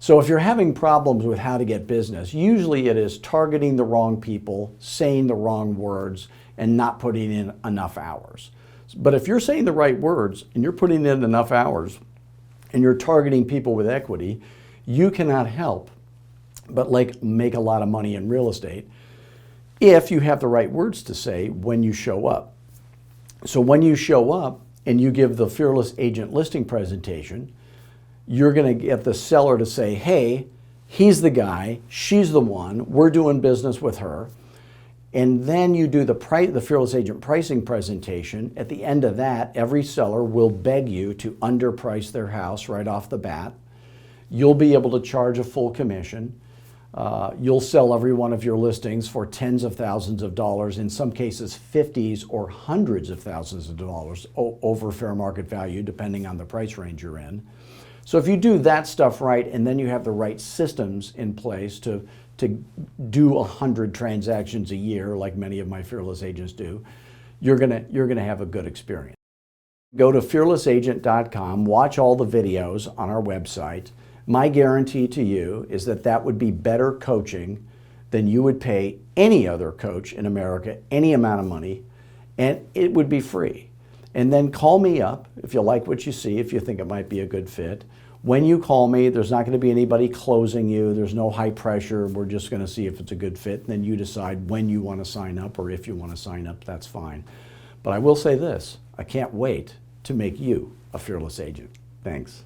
So if you're having problems with how to get business, usually it is targeting the wrong people, saying the wrong words, and not putting in enough hours. But if you're saying the right words and you're putting in enough hours and you're targeting people with equity, you cannot help but make a lot of money in real estate if you have the right words to say when you show up. So when you show up and you give the Fearless Agent listing presentation, you're going to get the seller to say, hey, he's the guy, she's the one, we're doing business with her. And then you do the Fearless Agent pricing presentation. At the end of that, every seller will beg you to underprice their house right off the bat. You'll be able to charge a full commission. You'll sell every one of your listings for tens of thousands of dollars, in some cases 50s or hundreds of thousands of dollars over fair market value, depending on the price range you're in. So if you do that stuff right, and then you have the right systems in place to do 100 transactions a year, like many of my Fearless agents do, you're gonna have a good experience. Go to fearlessagent.com, watch all the videos on our website. My guarantee to you is that that would be better coaching than you would pay any other coach in America, any amount of money, and it would be free. And then call me up if you like what you see, if you think it might be a good fit. When you call me, there's not going to be anybody closing you. There's no high pressure. We're just going to see if it's a good fit. And then you decide when you want to sign up, or if you want to sign up, that's fine. But I will say this, I can't wait to make you a Fearless Agent. Thanks.